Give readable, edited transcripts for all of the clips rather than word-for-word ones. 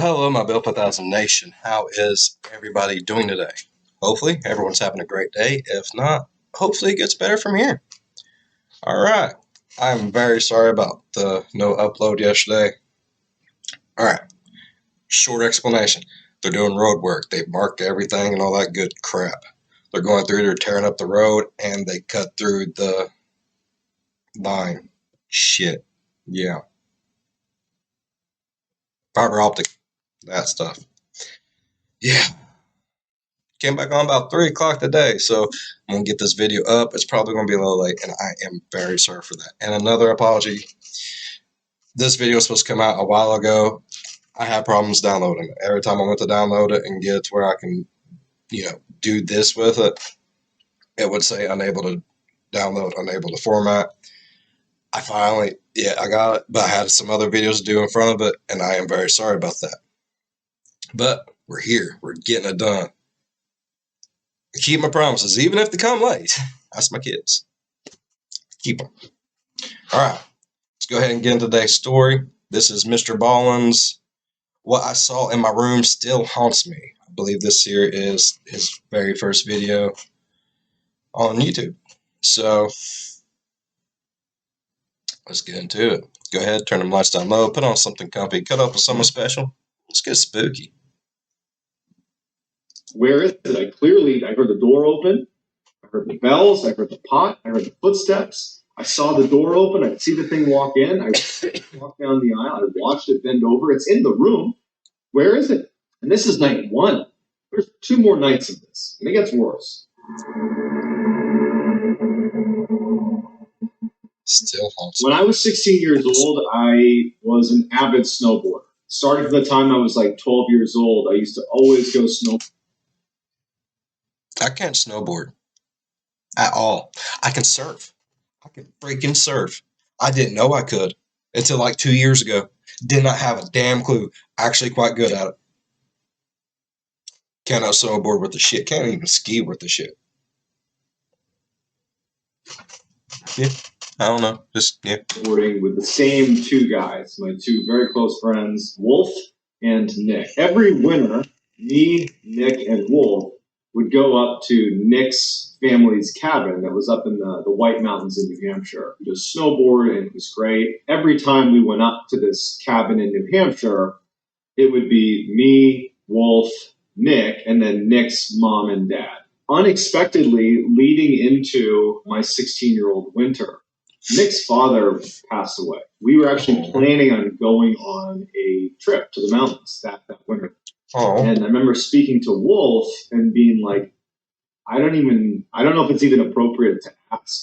Hello, my Bill 1000 Nation. How is everybody doing today? Hopefully, everyone's having a great day. If not, hopefully it gets better from here. All right. I'm very sorry about the no upload yesterday. All right. Short explanation. They're doing road work. They marked everything and all that good crap. They're going through, they're tearing up the road, and they cut through the line. Shit. Yeah. Fiber optic. That stuff. Yeah. Came back on about 3 o'clock today, so I'm going to get this video up. It's probably going to be a little late, and I am very sorry for that. And another apology. This video was supposed to come out a while ago. I had problems downloading it. Every time I went to download it and get it to where I can, do this with it, it would say unable to download, unable to format. I got it, but I had some other videos to do in front of it, and I am very sorry about that. But we're here. We're getting it done. I keep my promises, even if they come late. That's my kids. Keep them. All right. Let's go ahead and get into today's story. This is Mr. Ballen's What I Saw in My Room Still Haunts Me. I believe this here is his very first video on YouTube. So let's get into it. Go ahead, turn them lights down low, put on something comfy, cut up with someone special. Let's get spooky. Where is it? I heard the door open. I heard the bells. I heard the pot. I heard the footsteps. I saw the door open. I could see the thing walk in. I walked down the aisle. I watched it bend over. It's in the room. Where is it? And this is night 1. There's 2 more nights of this, and it gets worse. Still haunts me. When I was 16 years old, I was an avid snowboarder. Starting from the time I was like 12 years old, I used to always go snowboarding. I can't snowboard at all. I can surf. I can freaking surf. I didn't know I could until like 2 years ago. Did not have a damn clue. Actually quite good at it. Cannot snowboard with the shit. Can't even ski with the shit. Yeah. I don't know. Snowboarding with the same 2 guys, my 2 very close friends, Wolf and Nick. Every winter, me, Nick, and Wolf would go up to Nick's family's cabin that was up in the White Mountains in New Hampshire. Just snowboard, and it was great. Every time we went up to this cabin in New Hampshire, it would be me, Wolf, Nick, and then Nick's mom and dad. Unexpectedly, leading into my 16-year-old winter, Nick's father passed away. We were actually planning on going on a trip to the mountains that winter. Oh. And I remember speaking to Wolf and being like, I don't know if it's even appropriate to ask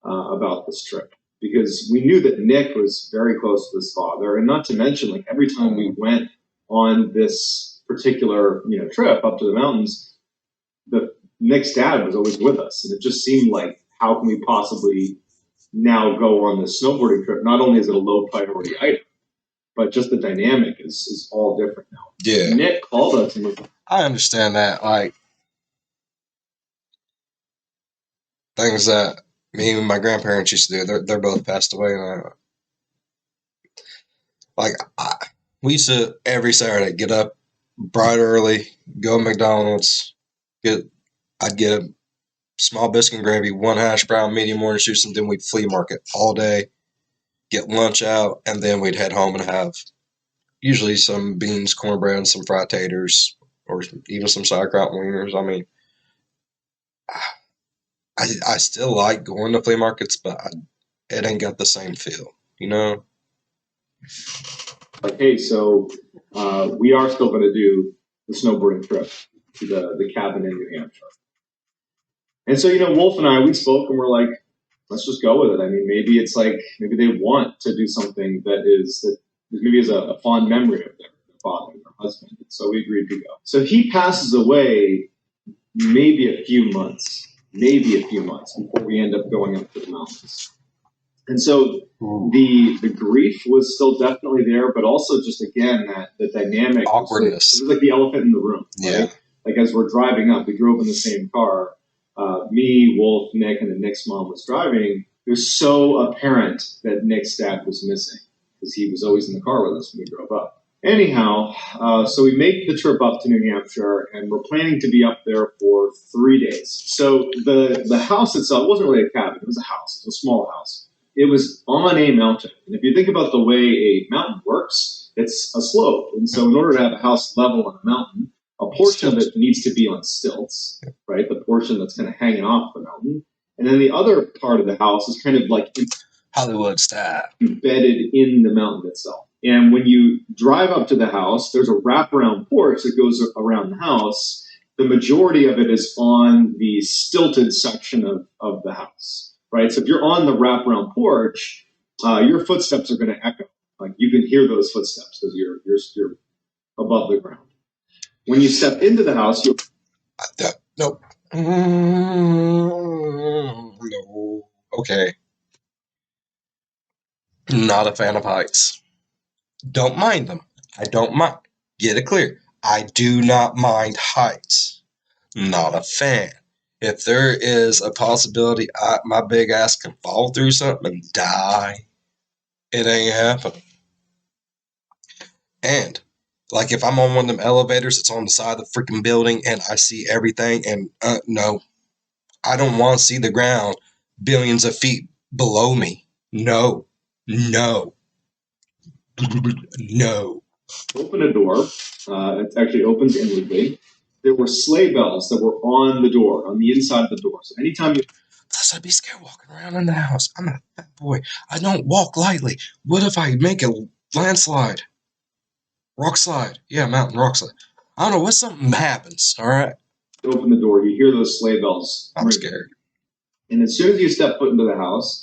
about this trip, because we knew that Nick was very close to his father, and not to mention, like, every time we went on this particular trip up to the mountains, Nick's dad was always with us, and it just seemed like, how can we possibly now go on this snowboarding trip? Not only is it a low priority item, but just the dynamic is all different now. Yeah. Nick called us and was like, I understand that. Like, things that me and my grandparents used to do, they're both passed away. And we used to, every Saturday, get up bright early, go to McDonald's, I'd get a small biscuit and gravy, 1 hash brown, medium orange juice, and then we'd flea market all day, get lunch out, and then we'd head home and have usually some beans, cornbread, and some fried taters, or even some sauerkraut and wieners. I mean, I still like going to flea markets, but it ain't got the same feel, Like, hey, so we are still going to do the snowboarding trip to the cabin in New Hampshire. And so, Wolf and I, we spoke and we're like, let's just go with it. I mean, maybe it's like, maybe they want to do something that maybe is a fond memory of their father and their husband. And so we agreed to go. So he passes away maybe a few months before we end up going up to the mountains. And so the grief was still definitely there, but also just, again, that the dynamic. Awkwardness. It was like the elephant in the room. Right? Yeah. Like, as we're driving up, we drove in the same car. Me, Wolf, Nick, and then Nick's mom was driving. It was so apparent that Nick's dad was missing, because he was always in the car with us when we drove up. Anyhow, so we make the trip up to New Hampshire, and we're planning to be up there for 3 days. So the house itself wasn't really a cabin; it was a house. It was a small house. It was on a mountain, and if you think about the way a mountain works, it's a slope. And so, in order to have a house level on a mountain, a portion of it needs to be on stilts, right? The portion that's kind of hanging off the mountain, and then the other part of the house is kind of like Hollywood style, embedded in the mountain itself. And when you drive up to the house, there's a wraparound porch that goes around the house. The majority of it is on the stilted section of the house, right? So if you're on the wraparound porch, your footsteps are going to echo. Like you can hear those footsteps because you're above the ground. When you step into the house, you nope. No. Okay. Not a fan of heights. Don't mind them. I don't mind. Get it clear. I do not mind heights. Not a fan. If there is a possibility my big ass can fall through something and die, it ain't happening. And like if I'm on one of them elevators that's on the side of the freaking building and I see everything and no, I don't want to see the ground billions of feet below me. No. No. No. Open a door. It actually opens inwardly. There were sleigh bells that were on the door, on the inside of the door. So anytime you... Plus, I'd be scared walking around in the house. I'm a fat boy. I don't walk lightly. What if I make a landslide? Rock slide. Yeah, mountain rock slide. I don't know. What something happens, all right? Open the door. You hear those sleigh bells. I'm scared. And as soon as you step foot into the house,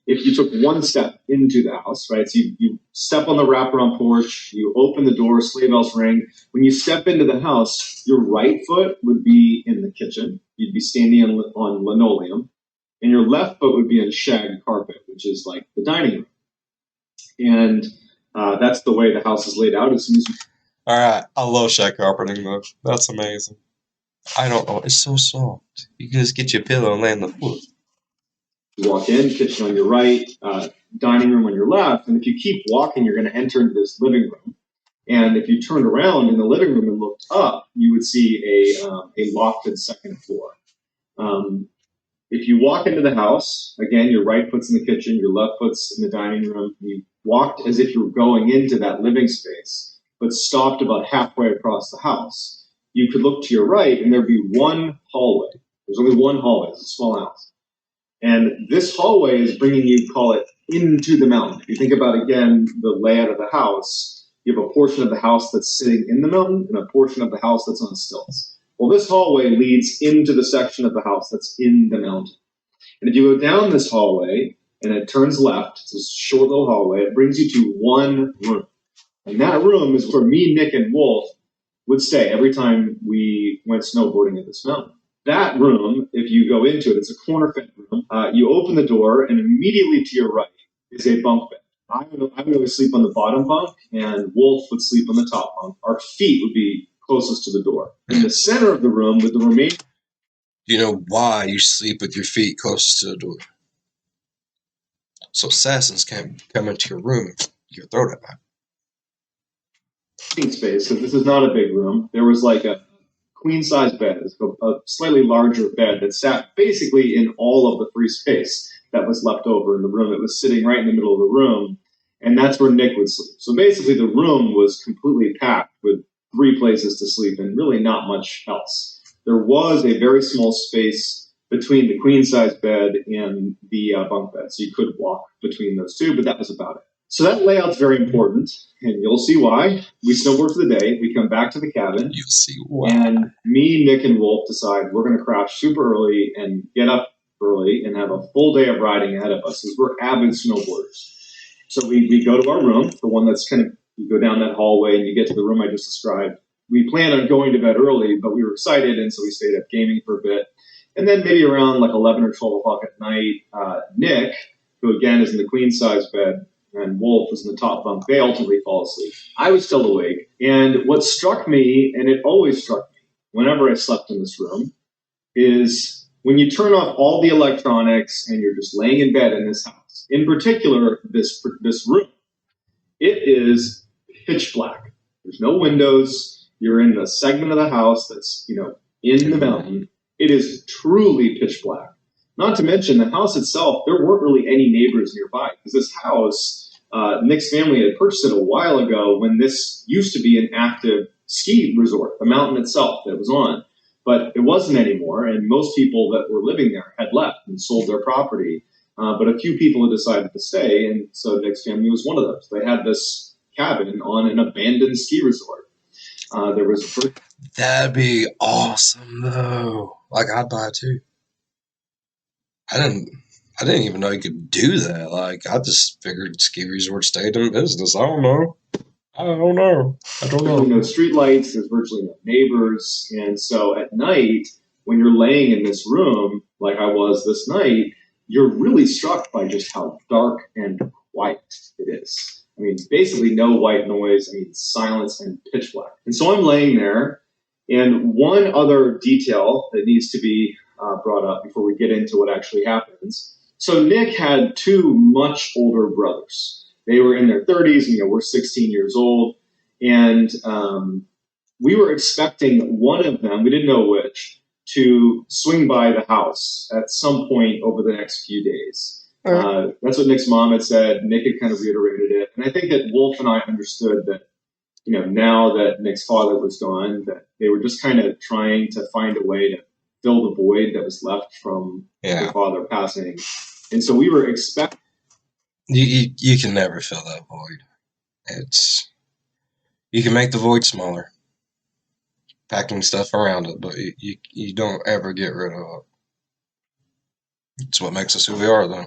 if you took one step into the house, right, so you step on the wraparound porch, you open the door, sleigh bells ring. When you step into the house, your right foot would be in the kitchen. You'd be standing on linoleum. And your left foot would be on shag carpet, which is like the dining room. And that's the way the house is laid out. As soon as you... All right. I love shag carpeting, though. That's amazing. I don't know. It's so soft. You can just get your pillow and lay on the foot. You walk in, kitchen on your right, dining room on your left, and if you keep walking, you're going to enter into this living room. And if you turned around in the living room and looked up, you would see a lofted second floor. If you walk into the house, again, your right foot's in the kitchen, your left foot's in the dining room. You walked as if you were going into that living space, but stopped about halfway across the house. You could look to your right, and there'd be one hallway. There's only one hallway. It's a small house. And this hallway is bringing you, call it, into the mountain. If you think about, again, the layout of the house, you have a portion of the house that's sitting in the mountain and a portion of the house that's on stilts. Well, this hallway leads into the section of the house that's in the mountain. And if you go down this hallway and it turns left, it's a short little hallway, it brings you to one room. And that room is where me, Nick, and Wolf would stay every time we went snowboarding at this mountain. That room, if you go into it, it's a corner fed room. You open the door, and immediately to your right is a bunk bed. I would always sleep on the bottom bunk, and Wolf would sleep on the top bunk. Our feet would be closest to the door. In the center of the room, with the remaining... Do you know why you sleep with your feet closest to the door? So assassins can't come into your room and your throat at night. Space, because this is not a big room. There was like a queen-size bed, a slightly larger bed that sat basically in all of the free space that was left over in the room. It was sitting right in the middle of the room, and that's where Nick would sleep. So basically the room was completely packed with 3 places to sleep and really not much else. There was a very small space between the queen-size bed and the bunk bed, so you could walk between those two, but that was about it. So that layout's very important, and you'll see why. We snowboard for the day. We come back to the cabin. You'll see why. And me, Nick, and Wolf decide we're going to crash super early and get up early and have a full day of riding ahead of us because we're avid snowboarders. So we go to our room, the one that's kind of, you go down that hallway and you get to the room I just described. We planned on going to bed early, but we were excited, and so we stayed up gaming for a bit. And then maybe around like 11 or 12 o'clock at night, Nick, who again is in the queen-size bed, and Wolf was in the top bunk, they ultimately fall asleep. I was still awake, and what struck me, and it always struck me whenever I slept in this room, is when you turn off all the electronics and you're just laying in bed in this house, in particular this room, it is pitch black. There's no windows. You're in the segment of the house that's, in the mountain. It is truly pitch black. Not to mention the house itself, there weren't really any neighbors nearby because this house, Nick's family had purchased it a while ago when this used to be an active ski resort, the mountain itself that it was on. But it wasn't anymore, and most people that were living there had left and sold their property. But a few people had decided to stay, and so Nick's family was one of those. They had this cabin on an abandoned ski resort. That'd be awesome, though. Like, I'd buy it too. I didn't even know you could do that. Like, I just figured ski resort stayed in business. I don't know. No street lights. There's virtually no neighbors, and so at night, when you're laying in this room, like I was this night, you're really struck by just how dark and quiet it is. I mean, basically no white noise. I mean, silence and pitch black. And so I'm laying there, and one other detail that needs to be brought up before we get into what actually happens. So Nick had two much older brothers. They were in their 30s, and we're 16 years old, and we were expecting one of them, we didn't know which, to swing by the house at some point over the next few days. That's what Nick's mom had said. Nick had kind of reiterated it, and I think that Wolf and I understood that, now that Nick's father was gone, that they were just kind of trying to find a way to fill the void that was left from their father passing, and so we were expecting. You can never fill that void. You can make the void smaller, packing stuff around it, but you don't ever get rid of it. It's what makes us who we are, though.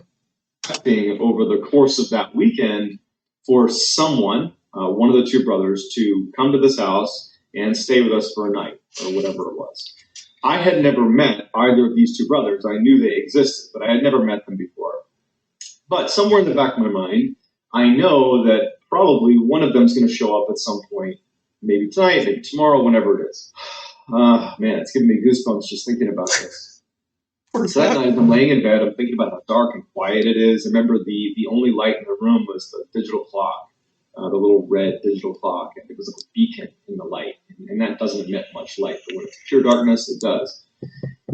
Over the course of that weekend, for someone, one of the two brothers, to come to this house and stay with us for a night or whatever it was. I had never met either of these two brothers. I knew they existed, but I had never met them before. But somewhere in the back of my mind, I know that probably one of them is going to show up at some point, maybe tonight, maybe tomorrow, whenever it is. Man, it's giving me goosebumps just thinking about this. So that night, I'm laying in bed, I'm thinking about how dark and quiet it is. I remember the only light in the room was the digital clock, the little red digital clock, and it was like a beacon in the light. And that doesn't emit much light, but when it's pure darkness, it does.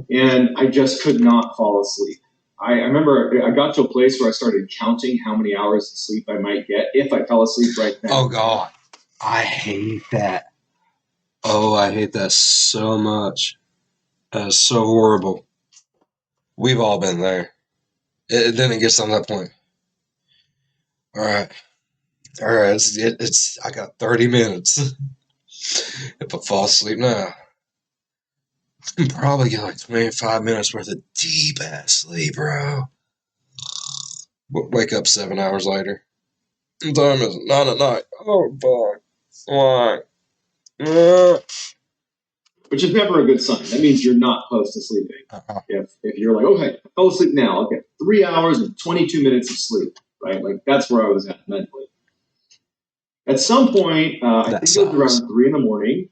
And I just could not fall asleep. I remember I got to a place where I started counting how many hours of sleep I might get if I fell asleep right now. Oh, God. I hate that. Oh, I hate that so much. That is so horrible. We've all been there. Then it gets on that point. All right. I got 30 minutes. If I fall asleep now, I can probably get like 25 minutes worth of deep ass sleep, bro. Wake up 7 hours later. The time is 9 at night. Oh, fuck. Why? Which is never a good sign. That means you're not close to sleeping. If you're like, okay, I fell asleep now, I'll get 3 hours and 22 minutes of sleep, right? Like, that's where I was at mentally. At some point, I think it was around 3 in the morning,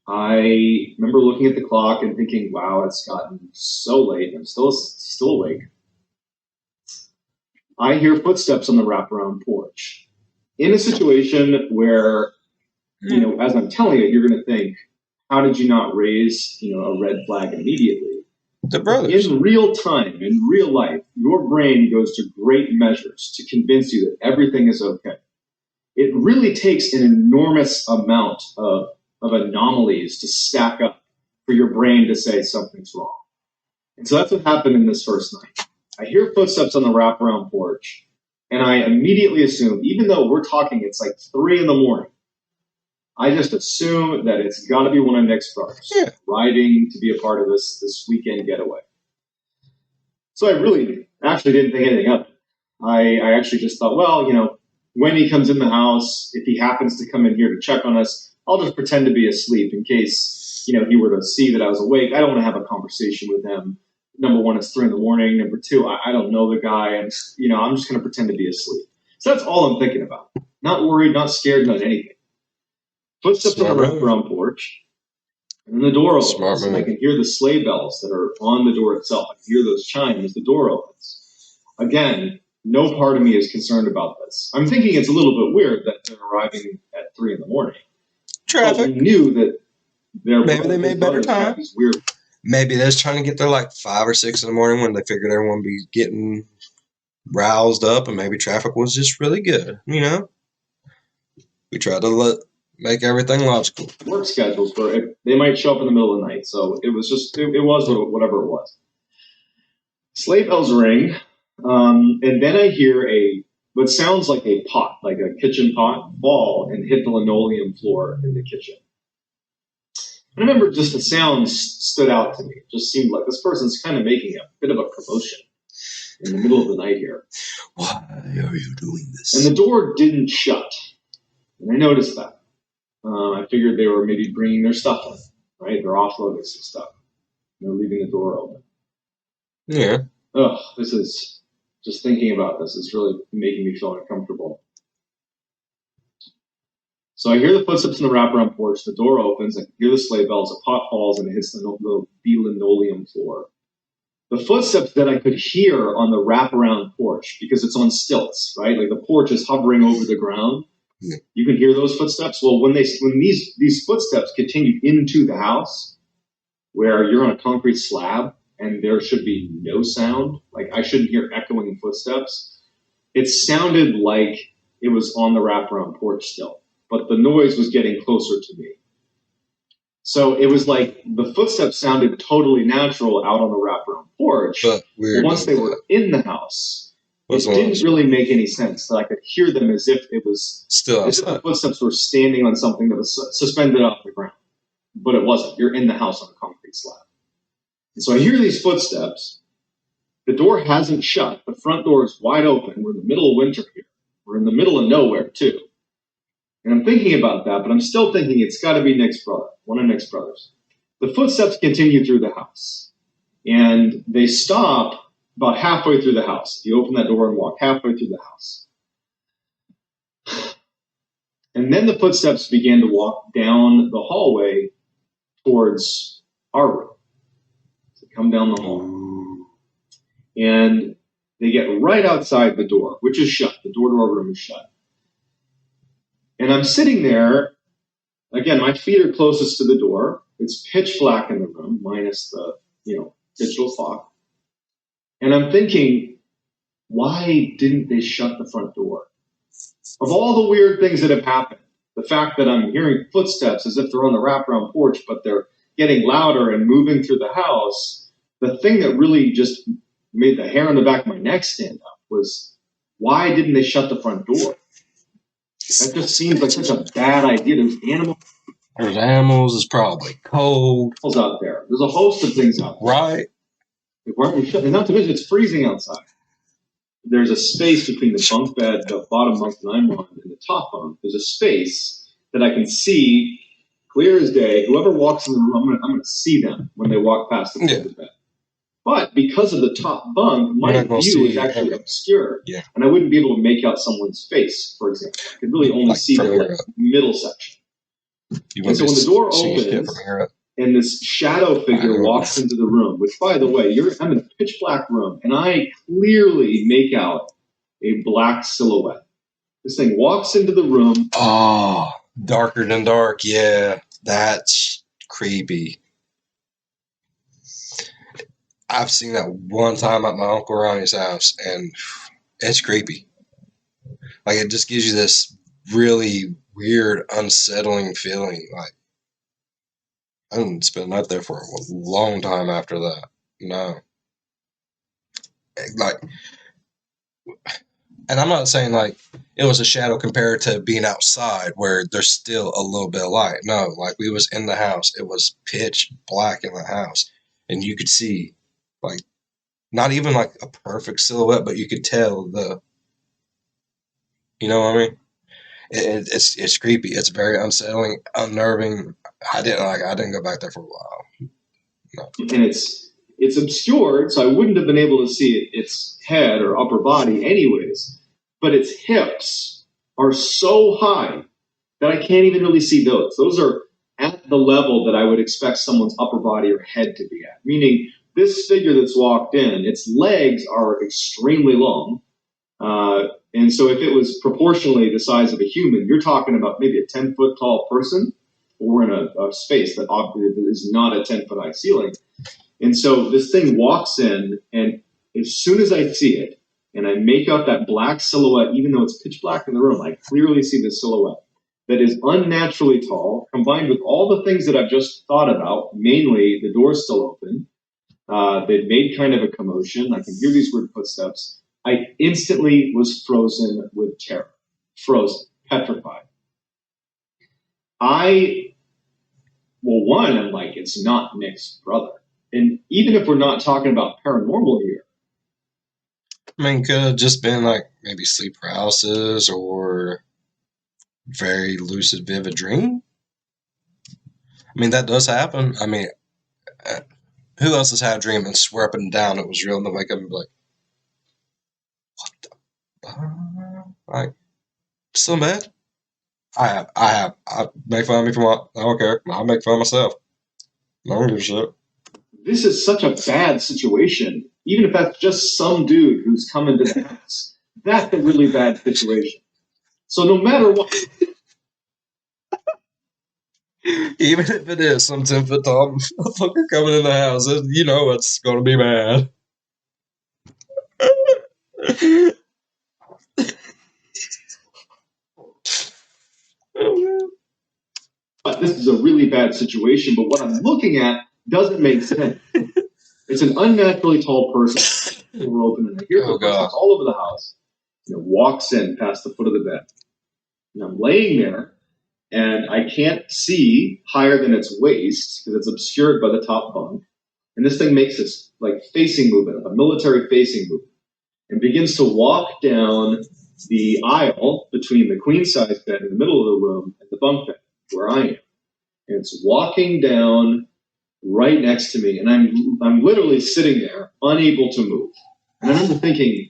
I remember looking at the clock and thinking, wow, it's gotten so late, and I'm still awake. I hear footsteps on the wraparound porch. In a situation where, as I'm telling you, you're going to think, how did you not raise, a red flag immediately? The brothers. In real time, in real life, your brain goes to great measures to convince you that everything is okay. It really takes an enormous amount of anomalies to stack up for your brain to say something's wrong. And so that's what happened in this first night. I hear footsteps on the wraparound porch, and I immediately assume, even though we're talking, it's like 3 in the morning, I just assume that it's got to be one of Nick's brothers riding to be a part of this weekend getaway. So I really actually didn't think anything of it. I actually just thought, well, when he comes in the house, if he happens to come in here to check on us, I'll just pretend to be asleep in case, he were to see that I was awake. I don't want to have a conversation with him. Number one, it's 3 in the morning. Number two, I don't know the guy. And, I'm just going to pretend to be asleep. So that's all I'm thinking about. Not worried, not scared, not anything. Footsteps on the wraparound porch. And then the door opens. And I can hear the sleigh bells that are on the door itself. I can hear those chime as the door opens. Again, no part of me is concerned about this. I'm thinking it's a little bit weird that they're arriving at 3 in the morning. But we Traffic. knew that Maybe they made better time. These weird. Maybe they're just trying to get there like 5 or 6 in the morning when they figured everyone would be getting roused up, and maybe traffic was just really good. You know, we tried to make everything logical. Work schedules where they might show up in the middle of the night, so it was just it was whatever it was. Sleigh bells ring, and then I hear what sounds like a pot, like a kitchen pot, fall and hit the linoleum floor in the kitchen. I remember just the sound stood out to me. It just seemed like this person's kind of making a bit of a commotion in the middle of the night here. Why are you doing this? And the door didn't shut, and I noticed that. I figured they were maybe bringing their stuff in, right? They're offloading some stuff. They're leaving the door open. Yeah. Ugh, this is, just thinking about this is really making me feel uncomfortable. So I hear the footsteps in the wraparound porch, the door opens, I hear the sleigh bells, a pot falls, and it hits the linoleum floor. The footsteps that I could hear on the wraparound porch, because it's on stilts, right? Like the porch is hovering over the ground. Yeah. You can hear those footsteps. Well, when these footsteps continue into the house, where you're on a concrete slab and there should be no sound, like I shouldn't hear echoing footsteps, it sounded like it was on the wraparound porch still, but the noise was getting closer to me. So it was like the footsteps sounded totally natural out on the wraparound porch, but once they were in the house, it didn't really make any sense that I could hear them as if it was still as if the footsteps were standing on something that was suspended off the ground. But it wasn't. You're in the house on a concrete slab. And so I hear these footsteps. The door hasn't shut. The front door is wide open. We're in the middle of winter here. We're in the middle of nowhere, too. And I'm thinking about that, but I'm still thinking it's got to be Nick's brother, one of Nick's brothers. The footsteps continue through the house. And they stop about halfway through the house. You open that door and walk halfway through the house. And then the footsteps began to walk down the hallway towards our room. So come down the hall. And they get right outside the door, which is shut. The door to our room is shut. And I'm sitting there. Again, my feet are closest to the door. It's pitch black in the room, minus the, digital clock. And I'm thinking, why didn't they shut the front door? Of all the weird things that have happened, the fact that I'm hearing footsteps as if they're on the wraparound porch, but they're getting louder and moving through the house, the thing that really just made the hair on the back of my neck stand up was, why didn't they shut the front door? That just seems like such a bad idea. There's animals. It's probably cold out there. There's a host of things out there. Right. Why aren't we shut? And not to mention, it's freezing outside. There's a space between the bunk bed, the bottom bunk that I'm on, and the top bunk. There's a space that I can see clear as day. Whoever walks in the room, I'm going to see them when they walk past the foot of the bed. But because of the top bunk, my view is actually obscured. Yeah. And I wouldn't be able to make out someone's face, for example. I could really only see the middle section. And so when the door opens and this shadow figure walks into the room, which, by the way, I'm in a pitch black room, and I clearly make out a black silhouette. This thing walks into the room. Oh, darker than dark. Yeah, that's creepy. I've seen that one time at my Uncle Ronnie's house, and it's creepy. Like, it just gives you this really weird, unsettling feeling. Like, I didn't spend the night there for a long time after that. No. Like, and I'm not saying, like, it was a shadow compared to being outside where there's still a little bit of light. No, like, we was in the house. It was pitch black in the house. And you could see, like, not even like a perfect silhouette, but you could tell you know what I mean? It's creepy. It's very unsettling, unnerving. I didn't go back there for a while. No. And it's obscured, so I wouldn't have been able to see its head or upper body anyways. But its hips are so high that I can't even really see those. Those are at the level that I would expect someone's upper body or head to be at. Meaning, this figure that's walked in, its legs are extremely long. And so if it was proportionally the size of a human, you're talking about maybe a 10-foot tall person, or we're in a space that obviously is not a 10-foot high ceiling. And so this thing walks in, and as soon as I see it, and I make out that black silhouette, even though it's pitch black in the room, I clearly see the silhouette that is unnaturally tall, combined with all the things that I've just thought about, mainly the door's still open. They'd made kind of a commotion. I can hear these weird footsteps. I instantly was frozen with terror. Frozen. Petrified. One, I'm like, it's not Nick's brother. And even if we're not talking about paranormal here. I mean, could have just been like maybe sleep paralysis or very lucid, vivid dream. I mean, that does happen. I mean, who else has had a dream and swear up and down it was real and then wake up and be like, what the? Like, still bad? I make fun of me for what? I don't care. I'll make fun of myself. I don't give a shit. This is such a bad situation. Even if that's just some dude who's come into the house, that's a really bad situation. So no matter what. Even if it is some 10-foot tall motherfucker coming in the house, you know it's going to be bad. But this is a really bad situation, but what I'm looking at doesn't make sense. It's an unnaturally tall person. We're open, and I hear footsteps all over the house. And it walks in past the foot of the bed. And I'm laying there, and I can't see higher than its waist because it's obscured by the top bunk. And this thing makes this like facing movement, a military facing movement, and begins to walk down the aisle between the queen size bed in the middle of the room and the bunk bed where I am. And it's walking down right next to me, and I'm literally sitting there, unable to move. And I remember thinking,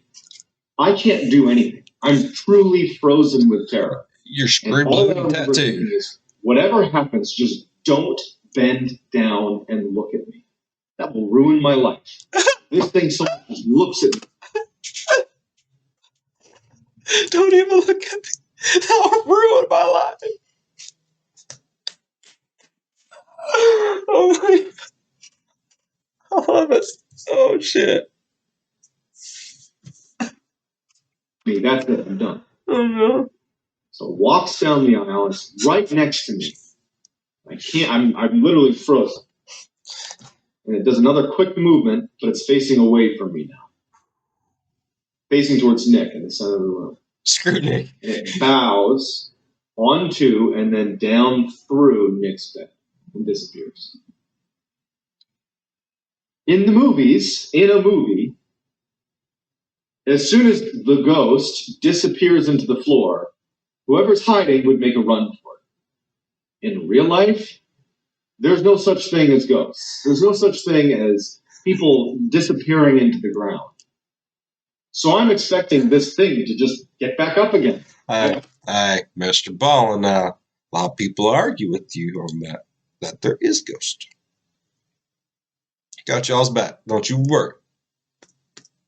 I can't do anything. I'm truly frozen with terror. You're scribbling tattoo. Whatever happens, just don't bend down and look at me. That will ruin my life. This thing so just looks at me. Don't even look at me. That will ruin my life. Oh my. I love it. Oh shit. That's it. I'm done. Oh no. So walks down the aisle. It's right next to me. I can't. I'm literally frozen. And it does another quick movement, but it's facing away from me now. Facing towards Nick in the center of the room. Screw Nick. And it bows onto and then down through Nick's bed and disappears. In a movie, as soon as the ghost disappears into the floor, whoever's hiding would make a run for it. In real life, there's no such thing as ghosts. There's no such thing as people disappearing into the ground. So I'm expecting this thing to just get back up again. Hey, Mr. Ballin, now, a lot of people argue with you on that there is ghosts. Got y'all's back. Don't you worry.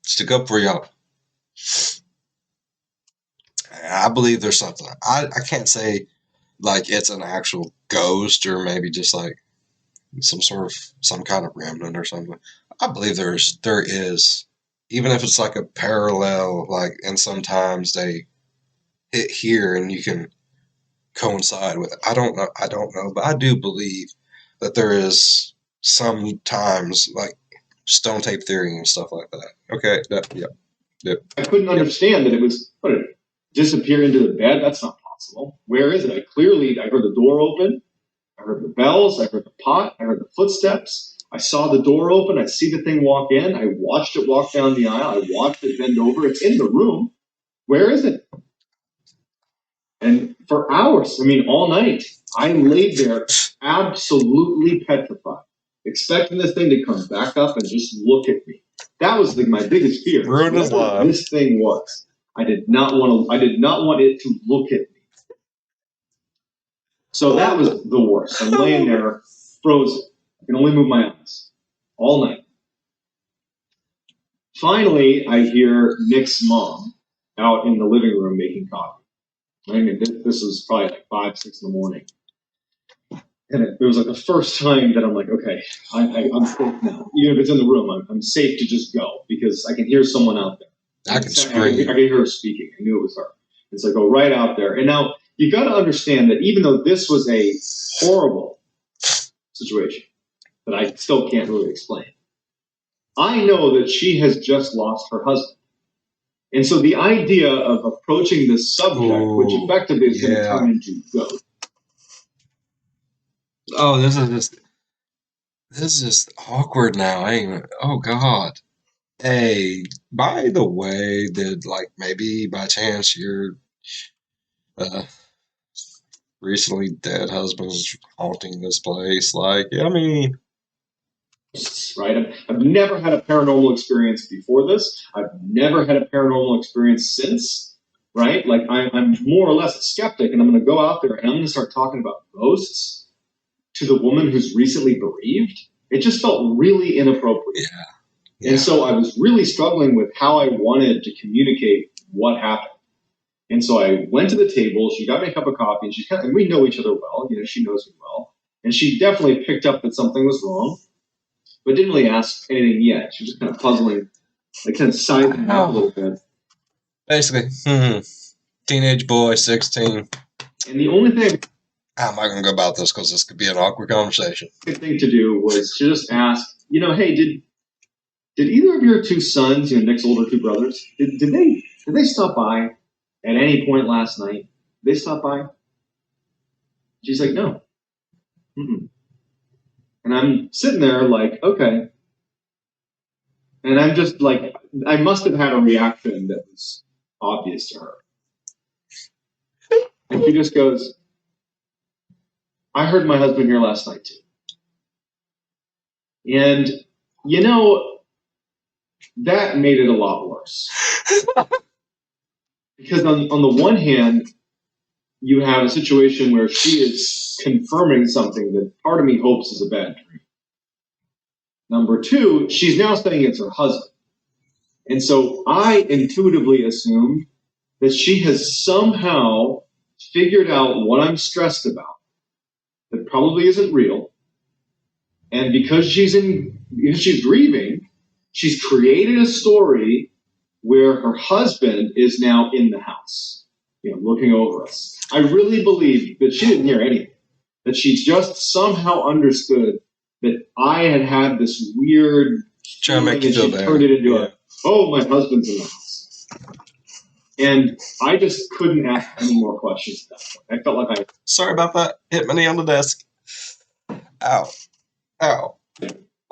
Stick up for y'all. I believe there's something. I can't say like it's an actual ghost or maybe just like some kind of remnant or something. I believe there is, even if it's like a parallel, like, and sometimes they hit here and you can coincide with it. I don't know, but I do believe that there is sometimes like stone tape theory and stuff like that. Okay, yep. I couldn't understand that it was disappear into the bed. That's not possible. Where is it? I heard the door open. I heard the bells. I heard the pot. I heard the footsteps. I saw the door open. I see the thing walk in. I watched it walk down the aisle. I watched it bend over. It's in the room. Where is it? And for hours, all night, I laid there absolutely petrified, expecting this thing to come back up and just look at me. That was my biggest fear. Ruined his life. This thing was. I did not want it to look at me. So that was the worst. I'm laying there, frozen. I can only move my eyes all night. Finally, I hear Nick's mom out in the living room making coffee. I mean, this was probably like 5, 6 in the morning. And it was like the first time that I'm like, okay, I'm safe now. Even if it's in the room, I'm safe to just go because I can hear someone out there. I can scream. I can hear her speaking. I knew it was her. And so I go right out there. And now you got to understand that even though this was a horrible situation that I still can't really explain, I know that she has just lost her husband. And so the idea of approaching this subject, which effectively is going to turn into ghost. Oh, this is just awkward now. Oh God. Hey, by the way, did like maybe by chance your recently dead husband's haunting this place? Like, I mean, right? I've never had a paranormal experience before this. I've never had a paranormal experience since, right? Like I'm more or less a skeptic, and I'm going to go out there and I'm going to start talking about ghosts to the woman who's recently bereaved. It just felt really inappropriate. Yeah. And so I was really struggling with how I wanted to communicate what happened. And so I went to the table. She got me a cup of coffee, and and we know each other well. You know, she knows me well, and she definitely picked up that something was wrong, but didn't really ask anything yet. She was just kind of puzzling, like kind of sizing up a little bit. Basically, teenage boy, 16. And the only thing, how am I going to go about this? Because this could be an awkward conversation. The thing to do was to just ask, hey, did either of your two sons, Nick's older two brothers, did they stop by at any point last night? Did they stop by? She's like, no. Mm-mm. And I'm sitting there like, okay. And I'm just like, I must have had a reaction that was obvious to her. And she just goes, I heard my husband here last night too. And, that made it a lot worse. Because on the one hand, you have a situation where she is confirming something that part of me hopes is a bad dream. Number two, she's now saying it's her husband. And so I intuitively assumed that she has somehow figured out what I'm stressed about that probably isn't real. And because she's grieving, she's created a story where her husband is now in the house, looking over us. I really believe that she didn't hear anything, that she just somehow understood that I had this weird trying to make you feel bad. Turned it into my husband's in the house. And I just couldn't ask any more questions at that point. I felt like sorry about that. Hit my knee on the desk. Ow. Oh.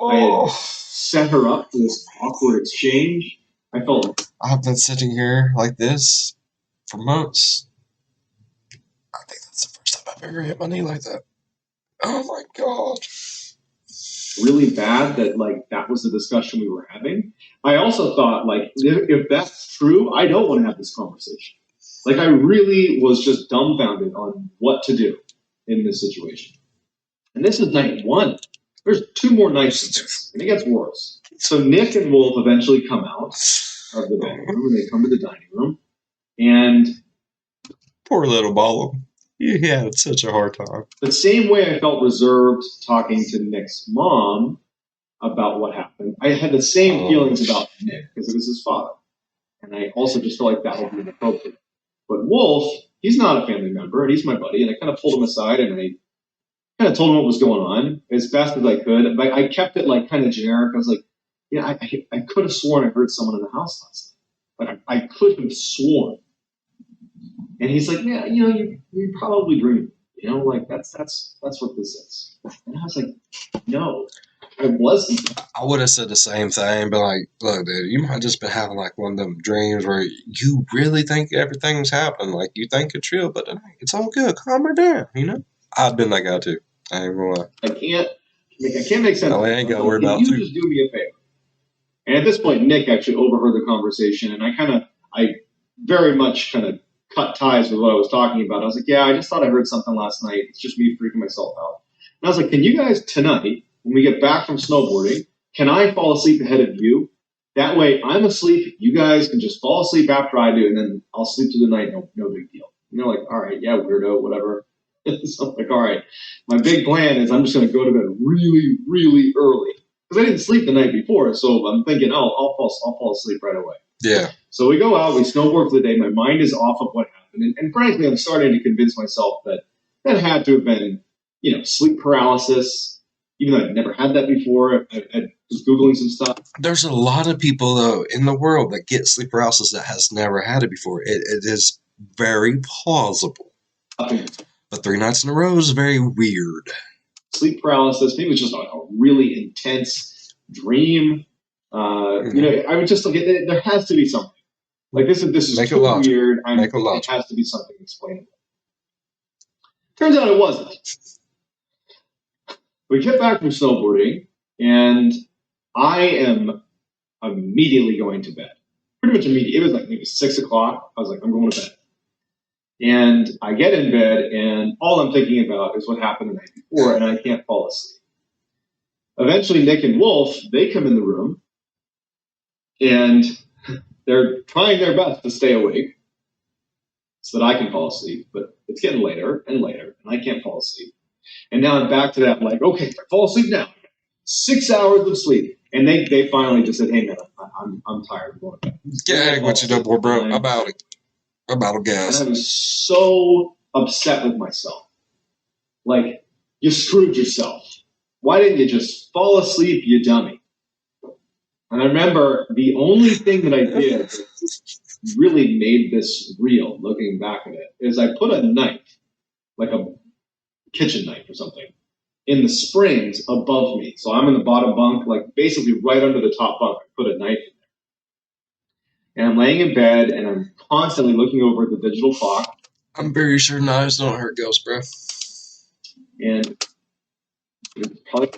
I had set her up for this awkward exchange. I felt like I've been sitting here like this for months. I think that's the first time I've ever hit my knee like that. Oh my God. Really bad that that was the discussion we were having. I also thought if that's true, I don't want to have this conversation. I really was just dumbfounded on what to do in this situation. And this is night one. There's 2 more nights of this, and it gets worse. So Nick and Wolf eventually come out of the bedroom, and they come to the dining room. And poor little Ballen. He had such a hard time. The same way I felt reserved talking to Nick's mom about what happened, I had the same feelings about Nick because it was his father. And I also just felt like that would be inappropriate. But Wolf, he's not a family member, and he's my buddy, and I kind of pulled him aside, and I kind of told him what was going on as best as I could. But I kept it kind of generic. I was like, I could have sworn I heard someone in the house last night. I could have sworn. And he's like, yeah, you probably dreamed. That's what this is. And I was like, no, I wasn't. I would have said the same thing, but look, dude, you might just been having one of them dreams where you really think everything's happening. You think it's real, but it's all good. Calm her down, I've been that guy too. I ain't gonna lie. I can't make sense. No, I ain't gotta worry about it. Can you just do me a favor? And at this point, Nick actually overheard the conversation, and I very much kind of cut ties with what I was talking about. I was like, yeah, I just thought I heard something last night. It's just me freaking myself out. And I was like, can you guys tonight, when we get back from snowboarding, can I fall asleep ahead of you That way, I'm asleep. You guys can just fall asleep after I do, and then I'll sleep through the night. No big deal. And they're like, all right, yeah, weirdo, whatever. So I'm like, all right. My big plan is I'm just going to go to bed really, really early because I didn't sleep the night before. So I'm thinking, oh, I'll fall asleep right away. Yeah. So we go out, we snowboard for the day. My mind is off of what happened, and frankly, I'm starting to convince myself that had to have been, sleep paralysis. Even though I'd never had that before, I was Googling some stuff. There's a lot of people, though, in the world that get sleep paralysis that has never had it before. It is very plausible. But 3 nights in a row is very weird. Sleep paralysis, maybe it's just a really intense dream. I would just look at it. There has to be something. Like this is Make too it logical. weird. Make it logical. It has to be something explainable. Turns out it wasn't. We get back from snowboarding, and I am immediately going to bed. Pretty much immediately. It was like maybe 6 o'clock. I was like, I'm going to bed. And I get in bed, and all I'm thinking about is what happened the night before, and I can't fall asleep. Eventually, Nick and Wolf, they come in the room, and they're trying their best to stay awake so that I can fall asleep, but it's getting later and later, and I can't fall asleep. And now I'm back to that, like, okay, if I fall asleep now, 6 hours of sleep. And they finally just said, hey, man, I'm tired of going to bed. Yeah, what you know, boy, bro, about it. About a gas. And I was so upset with myself. Like, you screwed yourself. Why didn't you just fall asleep, you dummy? And I remember the only thing that I did that really made this real, looking back at it, is I put a knife, like a kitchen knife or something, in the springs above me. So I'm in the bottom bunk, like basically right under the top bunk. I put a knife in there. And I'm laying in bed, and I'm constantly looking over at the digital clock. I'm very sure knives don't hurt ghosts, bro. And it was probably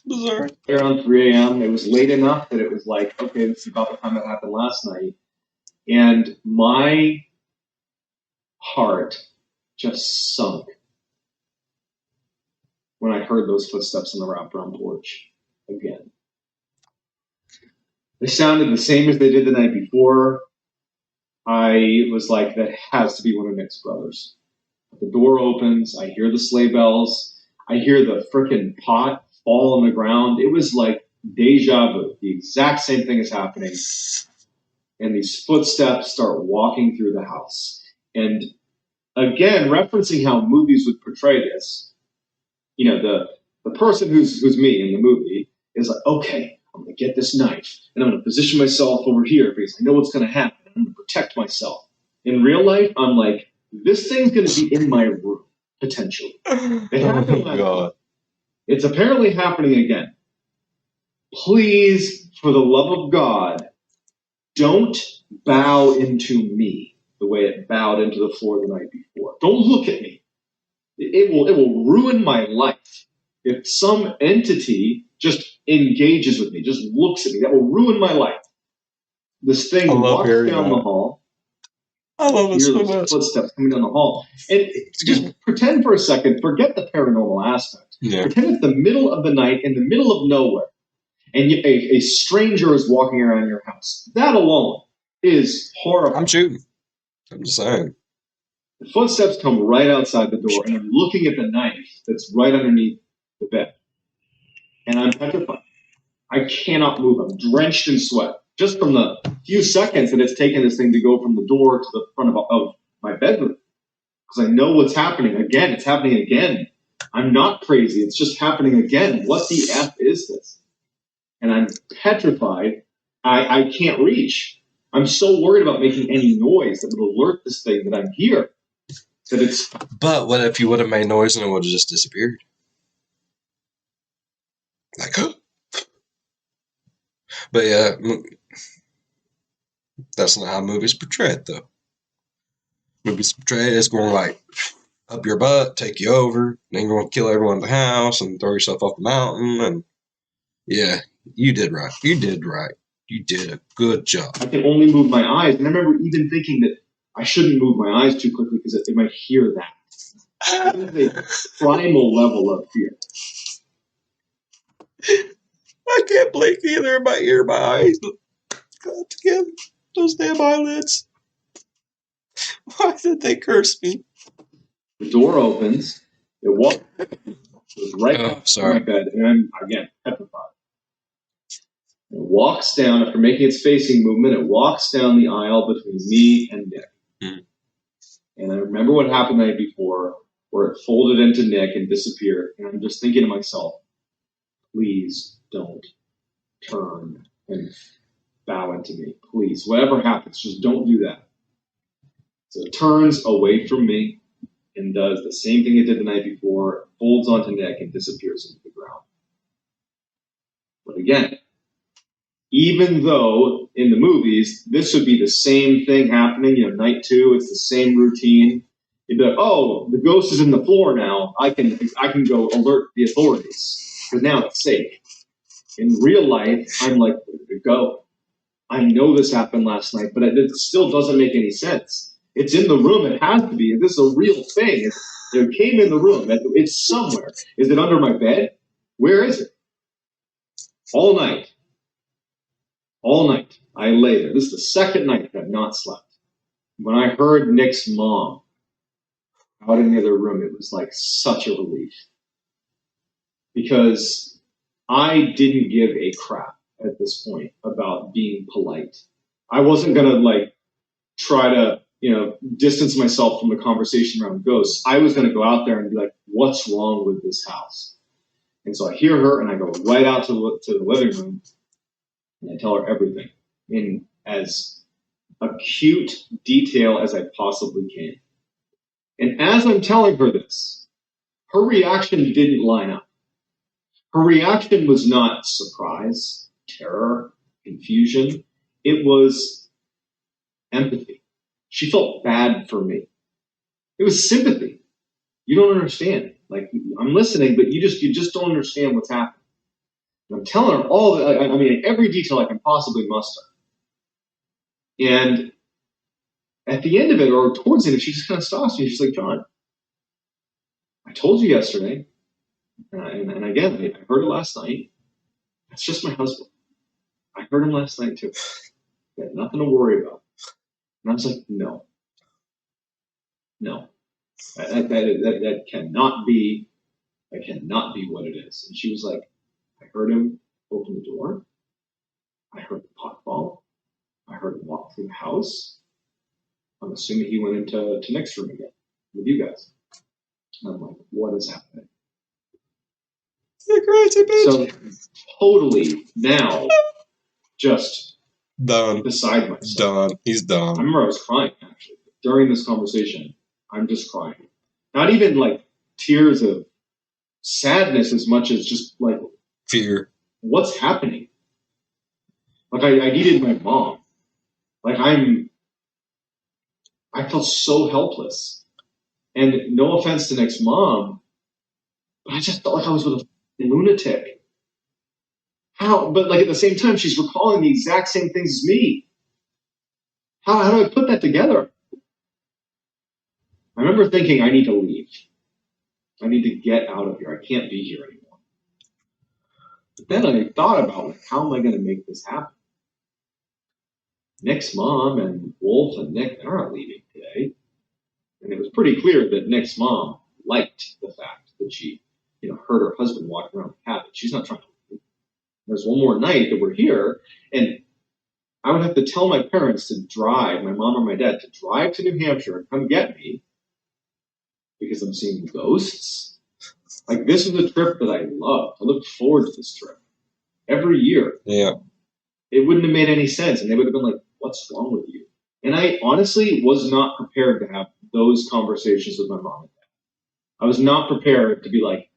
bizarre. Around 3 a.m. It was late enough that it was like, okay, this is about the time that happened last night. And my heart just sunk when I heard those footsteps on the wraparound porch again. They sounded the same as they did the night before. I was like, that has to be one of Nick's brothers. The door opens. I hear the sleigh bells. I hear the frickin' pot fall on the ground. It was like deja vu. The exact same thing is happening. And these footsteps start walking through the house. And again, referencing how movies would portray this, the person who's me in the movie is like, okay, I'm going to get this knife, and I'm going to position myself over here because I know what's going to happen. I'm going to protect myself. In real life, I'm like, this thing's going to be in my room, potentially. It happened last night. It's apparently happening again. Please, for the love of God, don't bow into me the way it bowed into the floor the night before. Don't look at me. It will ruin my life if some entity just engages with me, just looks at me. That will ruin my life. This thing walks down the hall. I love it so much. Footsteps coming down the hall. And just pretend for a second, forget the paranormal aspect. Yeah. Pretend it's the middle of the night in the middle of nowhere, and a stranger is walking around your house. That alone is horrifying. I'm shooting. I'm just saying. The footsteps come right outside the door, and I'm looking at the knife that's right underneath the bed. And I'm petrified. I cannot move. I'm drenched in sweat. Just from the few seconds that it's taken this thing to go from the door to the front of my bedroom. Because I know what's happening again. It's happening again. I'm not crazy. It's just happening again. What the F is this? And I'm petrified. I can't reach. I'm so worried about making any noise that would alert this thing that I'm here. That it's. But what if you would have made noise and it would have just disappeared? Like, huh? But yeah, that's not how movies portray it, though. Movies portray it as going like up your butt, take you over, then going to kill everyone in the house and throw yourself off the mountain. And yeah, you did right. You did right. You did a good job. I can only move my eyes. And I remember even thinking that I shouldn't move my eyes too quickly because it might hear that. It is a primal level of fear. I can't blink either. My eyes got together. Those damn eyelids. Why did they curse me? The door opens. It walks. It was right past my bed, and I'm again petrified. It walks down after making its facing movement. It walks down the aisle between me and Nick. Mm-hmm. And I remember what happened the night before, where it folded into Nick and disappeared. And I'm just thinking to myself, please don't turn and bow into me. Please, whatever happens, just don't do that. So it turns away from me and does the same thing it did the night before, folds onto Nick and disappears into the ground. But again, even though in the movies, this would be the same thing happening, night 2, it's the same routine. You'd be like, oh, the ghost is in the floor now. I can go alert the authorities because now it's safe. In real life, I'm like, where did it go? I know this happened last night, but it still doesn't make any sense. It's in the room. It has to be. This is a real thing. It came in the room. It's somewhere. Is it under my bed? Where is it? All night. I lay there. This is the second night that I've not slept. When I heard Nick's mom out in the other room, it was like such a relief. Because I didn't give a crap at this point about being polite. I wasn't going to try to, distance myself from the conversation around ghosts. I was going to go out there and be like, what's wrong with this house? And so I hear her and I go right out to the living room and I tell her everything in as acute detail as I possibly can. And as I'm telling her this, her reaction didn't line up. Her reaction was not surprise, terror, confusion. It was empathy. She felt bad for me. It was sympathy. You don't understand. I'm listening, but you just don't understand what's happening. And I'm telling her every detail I can possibly muster. And at the end of it, or towards the end, she just kind of stops me. She's like, John, I told you yesterday, and again, I heard it last night. That's just my husband. I heard him last night too. He had nothing to worry about. And I was like, no. That cannot be. That cannot be what it is. And she was like, I heard him open the door. I heard the pot fall. I heard him walk through the house. I'm assuming he went into Nick's room again with you guys. And I'm like, what is happening? You're crazy, bitch. So totally now just done. Beside myself. Done. He's done. I remember I was crying actually. During this conversation, I'm just crying. Not even tears of sadness as much as just fear. What's happening? I needed my mom. I felt so helpless. And no offense to Nick's mom, but I just felt like I was with a lunatic. How? But at the same time, she's recalling the exact same things as me. How do I put that together? I remember thinking, I need to leave. I need to get out of here. I can't be here anymore. But then I thought about how am I going to make this happen? Nick's mom and Wolf and Nick, they're not leaving today. And it was pretty clear that Nick's mom liked the fact that she, heard her husband walking around the cabin. She's not trying to leave. There's one more night that we're here, and I would have to tell my parents to drive, my mom or my dad, to drive to New Hampshire and come get me because I'm seeing ghosts. This is a trip that I loved. I looked forward to this trip every year. Yeah. It wouldn't have made any sense, and they would have been like, what's wrong with you? And I honestly was not prepared to have those conversations with my mom and dad. I was not prepared to be like,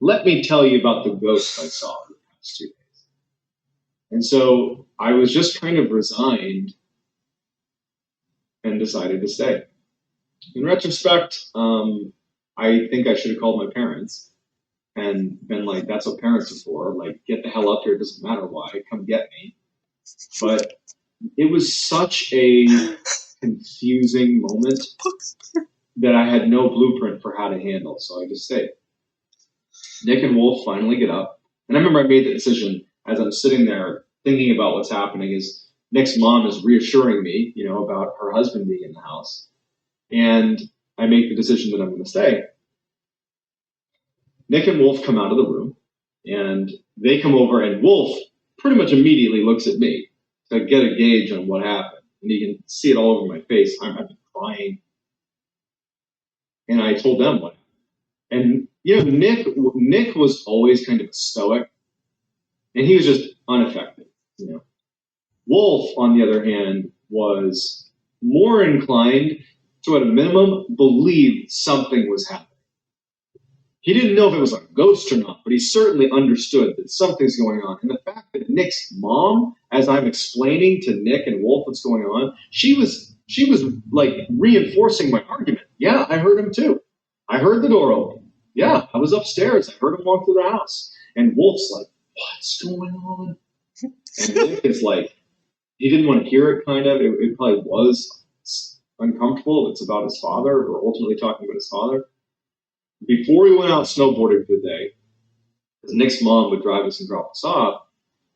let me tell you about the ghost I saw in the past 2 days. And so I was just kind of resigned and decided to stay. In retrospect, I think I should have called my parents and been like, that's what parents are for. Get the hell up here. It doesn't matter why. Come get me. But it was such a confusing moment that I had no blueprint for how to handle. So I just stayed. Nick and Wolf finally get up. And I remember I made the decision as I'm sitting there thinking about what's happening is Nick's mom is reassuring me, about her husband being in the house. And I make the decision that I'm going to stay. Nick and Wolf come out of the room, and they come over, and Wolf pretty much immediately looks at me to get a gauge on what happened. And you can see it all over my face. I'm crying. And I told them what happened. And, Nick was always kind of stoic, and he was just unaffected. Wolf, on the other hand, was more inclined to, at a minimum, believe something was happening. He didn't know if it was a ghost or not, but he certainly understood that something's going on. And the fact that Nick's mom, as I'm explaining to Nick and Wolf what's going on, she was like reinforcing my argument. Yeah, I heard him too. I heard the door open. Yeah, I was upstairs. I heard him walk through the house. And Wolf's like, what's going on? And Nick is like, he didn't want to hear it, kind of. It probably was uncomfortable. It's about his father, or ultimately talking about his father. Before we went out snowboarding for the day, because Nick's mom would drive us and drop us off,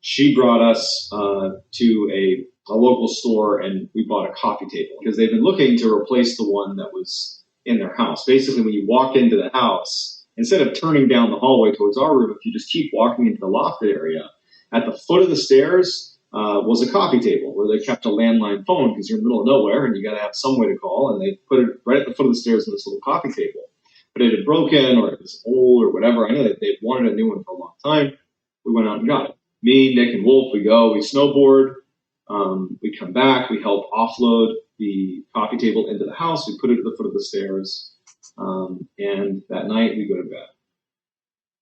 she brought us to a local store, and we bought a coffee table because they've been looking to replace the one that was in their house. Basically, when you walk into the house, instead of turning down the hallway towards our room, if you just keep walking into the lofted area, at the foot of the stairs was a coffee table where they kept a landline phone because you're in the middle of nowhere and you got to have some way to call, and they put it right at the foot of the stairs in this little coffee table. But it had broken, or it was old, or whatever. I know that they'd wanted a new one for a long time. We went out and got it. Me, Nick, and Wolf, we go, we snowboard. We come back, we help offload the coffee table into the house. We put it at the foot of the stairs. And that night, we go to bed.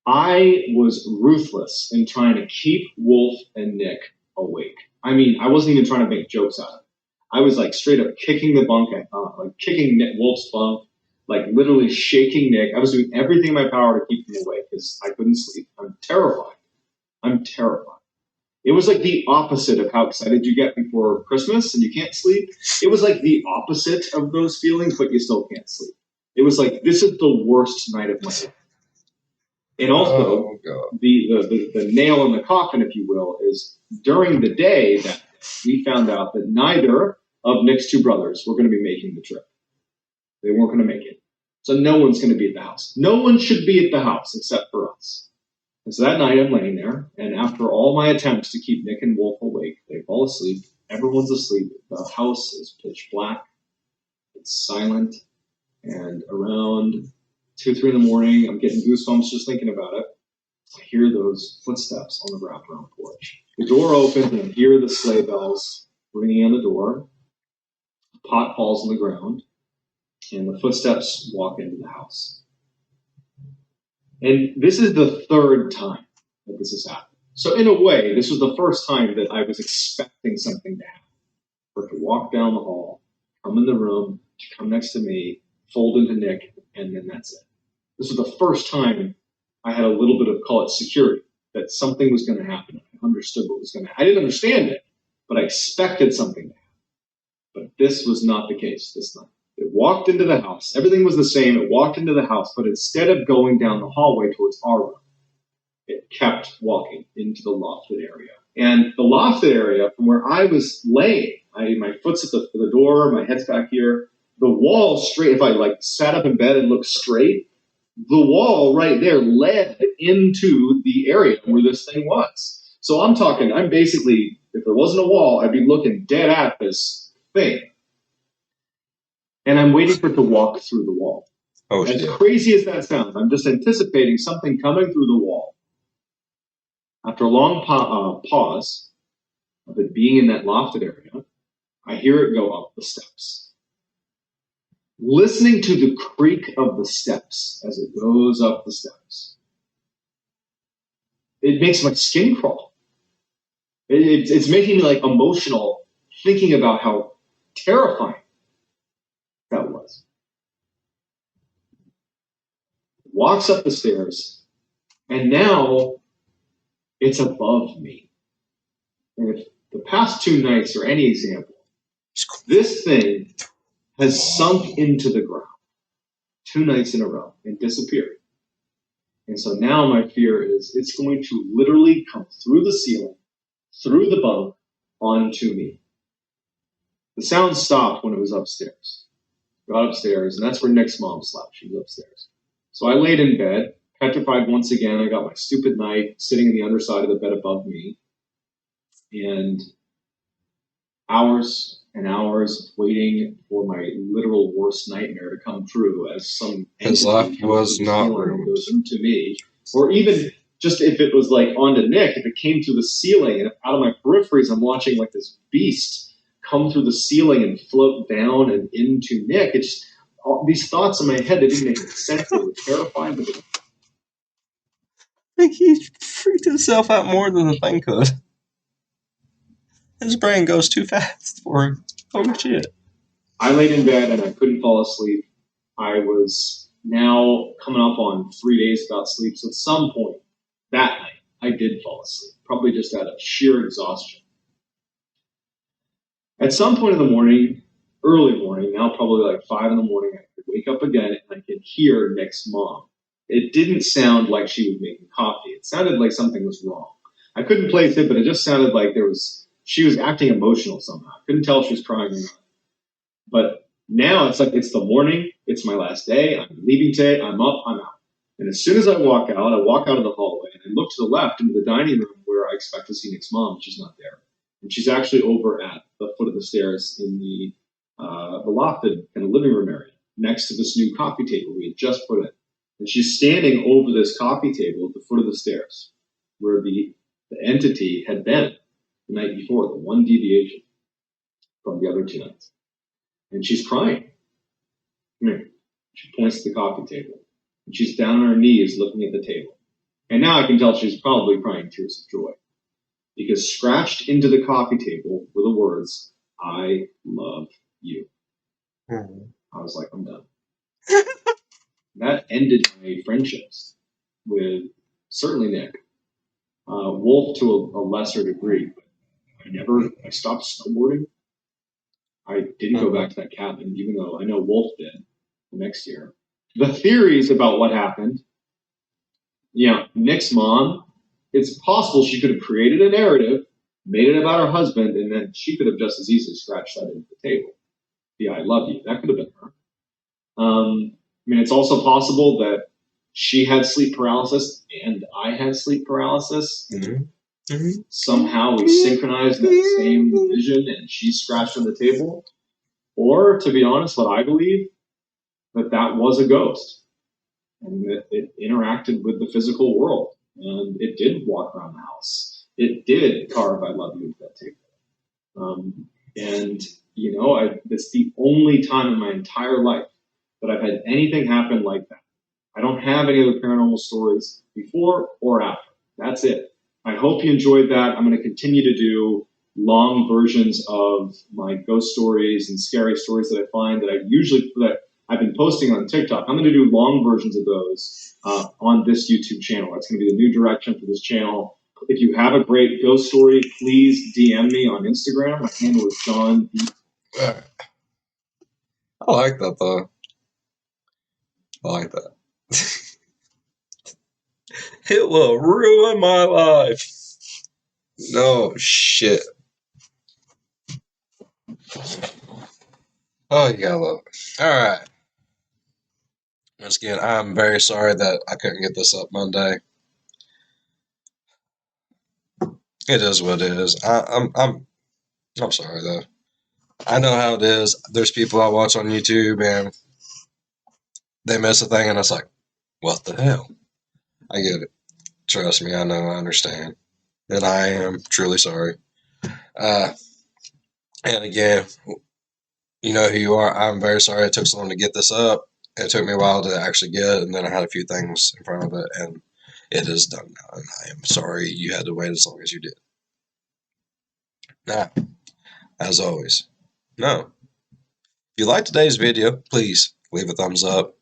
I was ruthless in trying to keep Wolf and Nick awake. I mean, I wasn't even trying to make jokes out of it. I was like straight up kicking the bunk, like kicking Wolf's bunk, like literally shaking Nick. I was doing everything in my power to keep him awake because I couldn't sleep. I'm terrified. It was like the opposite of how excited you get before Christmas and you can't sleep. It was like the opposite of those feelings, but you still can't sleep. It was like, this is the worst night of my life. And also, the nail in the coffin, if you will, is during the day that we found out that neither of Nick's two brothers were going to be making the trip. They weren't going to make it. So no one's going to be at the house. No one should be at the house except for us. And so that night I'm laying there, and after all my attempts to keep Nick and Wolf awake, they fall asleep. Everyone's asleep. The house is pitch black. It's silent. And around 2, 3 in the morning, I'm getting goosebumps just thinking about it. I hear those footsteps on the wraparound porch. The door opens, and I hear the sleigh bells ringing on the door. A pot falls on the ground, and the footsteps walk into the house. And this is the third time that this has happened. So in a way, this was the first time that I was expecting something to happen. For it to walk down the hall, come in the room, to come next to me, fold into Nick, and then that's it. This was the first time I had a little bit of, call it security, that something was going to happen. I understood what was going to happen. I didn't understand it, but I expected something to happen. But this was not the case this night. It walked into the house. Everything was the same. It walked into the house, but instead of going down the hallway towards our room, it kept walking into the lofted area. And the lofted area, from where I was laying, my foot's at the door, my head's back here, the wall straight, if I like sat up in bed and looked straight, the wall right there led into the area where this thing was. So I'm basically, if there wasn't a wall, I'd be looking dead at this thing. And I'm waiting for it to walk through the wall. Oh, as crazy as that sounds, I'm just anticipating something coming through the wall. After a long pause of it being in that lofted area, I hear it go up the steps. Listening to the creak of the steps as it goes up the steps, it makes my skin crawl. It's making me like emotional thinking about how terrifying that was. Walks up the stairs, and now it's above me. And if the past 2 nights are any example, this thing has sunk into the ground 2 nights in a row and disappeared. And so now my fear is it's going to literally come through the ceiling, through the bunk, onto me. The sound stopped when it was upstairs. Got upstairs, and that's where Nick's mom slept. She was upstairs. So I laid in bed, petrified once again. I got my stupid knife sitting in the underside of the bed above me, and hours and hours waiting for my literal worst nightmare to come true as some His entity life was not and ruined. goes into me, or even just if it was like onto Nick, if it came through the ceiling and out of my peripheries, I'm watching like this beast come through the ceiling and float down and into Nick. It's all these thoughts in my head that didn't make any sense. They were terrifying, but I think he freaked himself out more than the thing could. His brain goes too fast for him. Holy shit. I laid in bed and I couldn't fall asleep. I was now coming up on 3 days without sleep. So at some point that night, I did fall asleep, probably just out of sheer exhaustion. At some point in the morning, early morning, now probably like 5 in the morning, I could wake up again and I could hear Nick's mom. It didn't sound like she was making coffee. It sounded like something was wrong. I couldn't place it, but it just sounded like she was acting emotional somehow. I couldn't tell if she was crying or not. But now it's like it's the morning, it's my last day, I'm leaving today, I'm up, I'm out. And as soon as I walk out of the hallway and I look to the left into the dining room where I expect to see Nick's mom. She's not there. And she's actually over at the foot of the stairs in the lofted kind of living room area next to this new coffee table we had just put in. And she's standing over this coffee table at the foot of the stairs where the entity had been the night before, the one deviation from the other 2 nights. And she's crying. Come here. She points to the coffee table. And she's down on her knees looking at the table. And now I can tell she's probably crying tears of joy. Because scratched into the coffee table were the words, "I love you." I was like, I'm done. That ended my friendships with certainly Nick. Wolf to a lesser degree. But I stopped snowboarding. I didn't go back to that cabin, even though I know Wolf did the next year. The theories about what happened, Nick's mom, it's possible she could have created a narrative, made it about her husband, and then she could have just as easily scratched that into the table. The "I love you." That could have been her. It's also possible that she had sleep paralysis and I had sleep paralysis. Somehow we synchronized that same vision and she scratched on the table. Or, to be honest, what I believe, that was a ghost. And that it interacted with the physical world. And it did walk around the house. It did carve "I love you" at that table. It's the only time in my entire life that I've had anything happen like that. I don't have any other paranormal stories before or after. That's it. I hope you enjoyed that. I'm going to continue to do long versions of my ghost stories and scary stories that I find that I've been posting on TikTok. I'm going to do long versions of those on this YouTube channel. That's going to be the new direction for this channel. If you have a great ghost story, please DM me on Instagram. My handle is John B. I like that though. I like that. It will ruin my life. No shit. Oh, you gotta love it. Alright. Once again, I'm very sorry that I couldn't get this up Monday. It is what it is. I'm sorry though. I know how it is. There's people I watch on YouTube and they miss a thing and it's like, what the hell? I get it. Trust me, I know, I understand. And I am truly sorry. And again, you know who you are. I'm very sorry it took so long to get this up. It took me a while to actually get it, and then I had a few things in front of it, and it is done now. And I am sorry you had to wait as long as you did. Now, as always, if you liked today's video, please leave a thumbs up.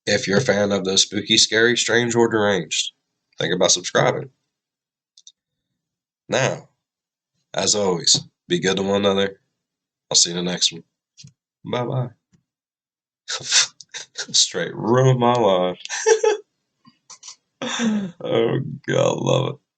If you're a fan of the spooky, scary, strange, or deranged, think about subscribing. Now, as always, be good to one another. I'll see you in the next one. Bye-bye. Straight ruined my life. Oh God, love it.